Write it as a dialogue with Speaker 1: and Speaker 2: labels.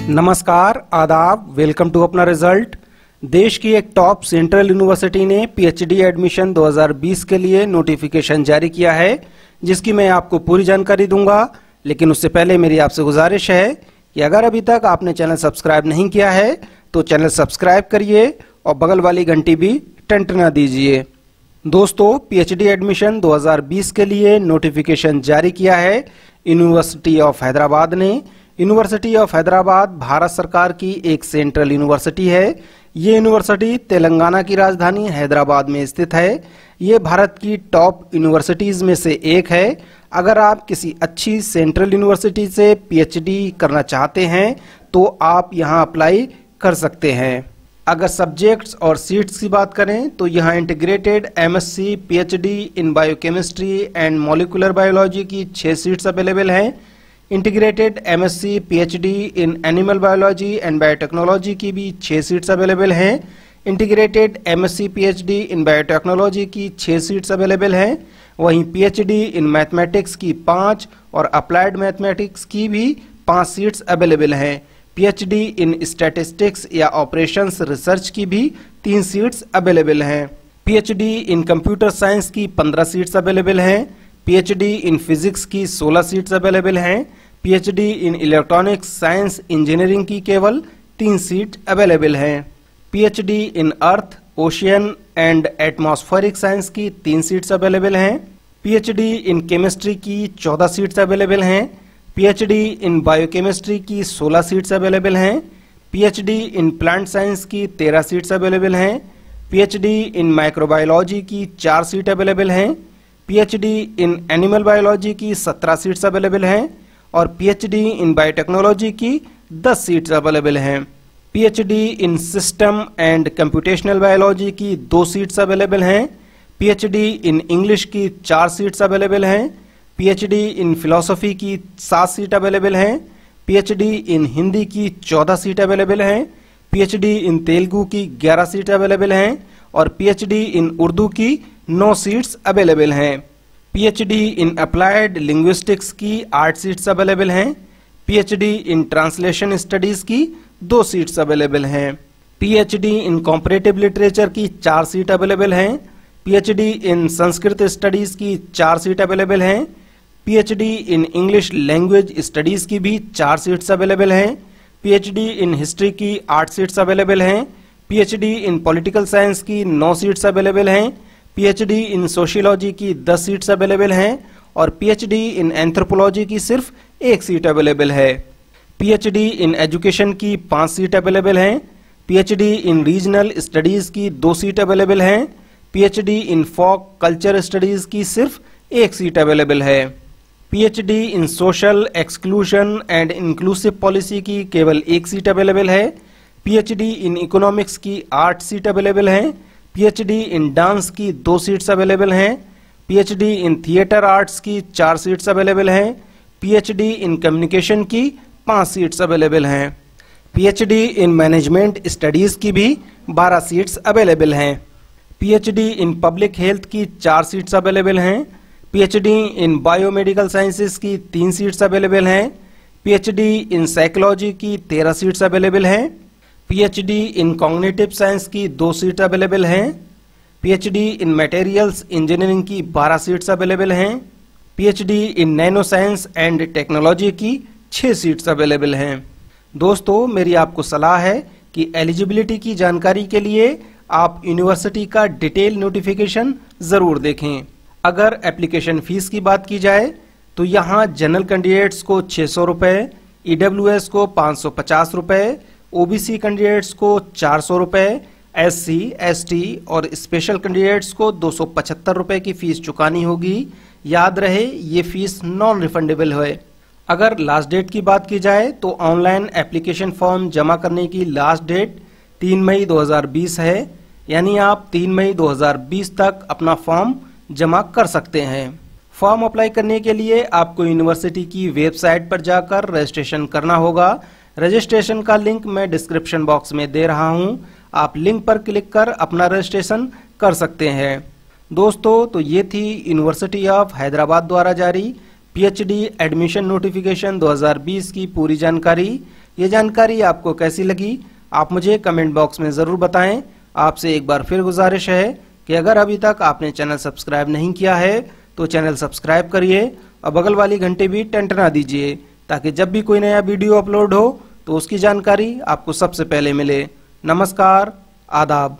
Speaker 1: नमस्कार, आदाब, welcome to अपना रिजल्ट। देश की एक टॉप सेंट्रल यूनिवर्सिटी ने पीएचडी एडमिशन 2020 के लिए नोटिफिकेशन जारी किया है, जिसकी मैं आपको पूरी जानकारी दूंगा। लेकिन उससे पहले मेरी आपसे गुजारिश है कि अगर अभी तक आपने चैनल सब्सक्राइब नहीं किया है तो चैनल सब्सक्राइब करिए और बगल वाली घंटी भी टंटना दीजिए। दोस्तों, पीएचडी एडमिशन 2020 के लिए नोटिफिकेशन जारी किया है यूनिवर्सिटी ऑफ हैदराबाद ने। यूनिवर्सिटी ऑफ हैदराबाद भारत सरकार की एक सेंट्रल यूनिवर्सिटी है। ये यूनिवर्सिटी तेलंगाना की राजधानी हैदराबाद में स्थित है। ये भारत की टॉप यूनिवर्सिटीज में से एक है। अगर आप किसी अच्छी सेंट्रल यूनिवर्सिटी से पीएचडी करना चाहते हैं तो आप यहाँ अप्लाई कर सकते हैं। अगर सब्जेक्ट्स और सीट्स की बात करें तो यहाँ integrated MSc PhD in biochemistry and molecular biology की 6 सीट्स अवेलेबल हैं। Integrated MSc PhD in animal biology and biotechnology की भी 6 सीट्स अवेलेबल हैं। Integrated MSc PhD in biotechnology की 6 सीट्स अवेलेबल हैं। वहीं पीएचडी इन मैथमेटिक्स की 5 और अप्लाइड मैथमेटिक्स की भी 5 सीट्स अवेलेबल हैं। पीएचडी इन स्टैटिस्टिक्स या ऑपरेशंस रिसर्च की भी 3 सीट्स अवेलेबल हैं। पीएचडी इन कंप्यूटर साइंस की 15 सीट्स अवेलेबल हैं। पीएचडी इन फिजिक्स की 16 सीट्स अवेलेबल हैं। PhD in electronics science engineering की केवल 3 सीट अवेलेबल हैं। PhD in earth, ocean and atmospheric science की 3 सीट्स अवेलेबल हैं। पीएचडी इन केमिस्ट्री की 14 सीट्स अवेलेबल हैं। पीएचडी इन बायोकेमिस्ट्री की 16 सीट्स अवेलेबल हैं। पीएचडी इन प्लांट साइंस की 13 सीट्स अवेलेबल हैं। पीएचडी इन माइक्रोबायोलॉजी की 4 सीट अवेलेबल हैं। पीएचडी इन एनिमल बायोलॉजी की 17 सीट्स अवेलेबल हैं और पीएचडी इन बायोटेक्नोलॉजी की 10 सीट्स अवेलेबल हैं। PhD in system and computational biology की 2 सीट्स अवेलेबल हैं। पीएचडी इन इंग्लिश की 4 सीट्स अवेलेबल हैं। पीएचडी इन फिलॉसफी की 7 सीट अवेलेबल हैं। पीएचडी इन हिंदी की 14 सीट अवेलेबल हैं। पीएचडी इन तेलुगु की 11 सीट अवेलेबल हैं और पीएचडी इन उर्दू की 9 सीट्स अवेलेबल हैं। पीएचडी इन अप्लाइड लिंग्विस्टिक्स की 8 सीट्स अवेलेबल हैं। पीएचडी इन ट्रांसलेशन स्टडीज की 2 सीट्स अवेलेबल हैं। पीएचडी इन कॉम्परेटिव लिटरेचर की 4 सीट अवेलेबल हैं। पीएचडी इन संस्कृत स्टडीज की 4 सीट अवेलेबल हैं। PhD in English language studies की भी 4 सीट्स अवेलेबल हैं। पीएचडी इन हिस्ट्री की 8 सीट्स अवेलेबल हैं। पीएचडी इन पॉलिटिकल साइंस की 9 सीट्स अवेलेबल हैं। पीएचडी इन सोशियोलॉजी की 10 सीट्स अवेलेबल हैं और पीएचडी इन एंथ्रोपोलॉजी की सिर्फ 1 सीट अवेलेबल है। पीएचडी इन एजुकेशन की 5 सीट अवेलेबल हैं। पीएचडी इन रीजनल स्टडीज की 2 सीट अवेलेबल हैं। PhD in folk culture studies की सिर्फ 1 सीट अवेलेबल है। PhD in social exclusion and inclusive policy की केवल 1 सीट अवेलेबल है। पीएचडी इन इकोनॉमिक्स की 8 सीट अवेलेबल हैं। पीएचडी इन डांस की 2 सीट्स अवेलेबल हैं। पीएचडी इन थिएटर आर्ट्स की 4 सीट्स अवेलेबल हैं। पीएचडी इन कम्युनिकेशन की 5 सीट्स अवेलेबल हैं। पीएचडी इन मैनेजमेंट स्टडीज की भी 12 सीट्स अवेलेबल हैं। पीएचडी इन पब्लिक हेल्थ की 4 सीट्स अवेलेबल हैं। पीएचडी इन बायोमेडिकल साइंसेज की 3 सीट्स अवेलेबल हैं। पीएचडी इन साइकोलॉजी की 13 सीट्स अवेलेबल हैं। पीएचडी इन कॉग्निटिव साइंस की 2 सीट अवेलेबल हैं। पीएचडी इन मटेरियल्स इंजीनियरिंग की 12 सीट्स अवेलेबल हैं। PhD in nano science and technology की 6 सीट्स अवेलेबल हैं। दोस्तों, मेरी आपको सलाह है कि एलिजिबिलिटी की जानकारी के लिए आप यूनिवर्सिटी का डिटेल नोटिफिकेशन ज़रूर देखें। अगर एप्लीकेशन फ़ीस की बात की जाए तो यहाँ जनरल कैंडिडेट्स को 600 रुपये, ईडब्ल्यूएस को 550 रुपये, ओबीसी कैंडिडेट्स को 400 रुपये, एससी, एसटी और स्पेशल कैंडिडेट्स को 275 रुपये की फ़ीस चुकानी होगी। याद रहे, ये फ़ीस नॉन रिफंडेबल है। अगर लास्ट डेट की बात की जाए तो ऑनलाइन एप्लीकेशन फॉर्म जमा करने की लास्ट डेट 3 मई 2020 है। यानी आप 3 मई 2020 तक अपना फॉर्म जमा कर सकते हैं। फॉर्म अप्लाई करने के लिए आपको यूनिवर्सिटी की वेबसाइट पर जाकर रजिस्ट्रेशन करना होगा। रजिस्ट्रेशन का लिंक मैं डिस्क्रिप्शन बॉक्स में दे रहा हूं। आप लिंक पर क्लिक कर अपना रजिस्ट्रेशन कर सकते हैं। दोस्तों, तो ये थी यूनिवर्सिटी ऑफ हैदराबाद द्वारा जारी पीएचडी एडमिशन नोटिफिकेशन 2020 की पूरी जानकारी। ये जानकारी आपको कैसी लगी आप मुझे कमेंट बॉक्स में ज़रूर बताएं। आपसे एक बार फिर गुजारिश है कि अगर अभी तक आपने चैनल सब्सक्राइब नहीं किया है तो चैनल सब्सक्राइब करिए और बगल वाली घंटी भी टंटना दीजिए ताकि जब भी कोई नया वीडियो अपलोड हो तो उसकी जानकारी आपको सबसे पहले मिले। नमस्कार, आदाब।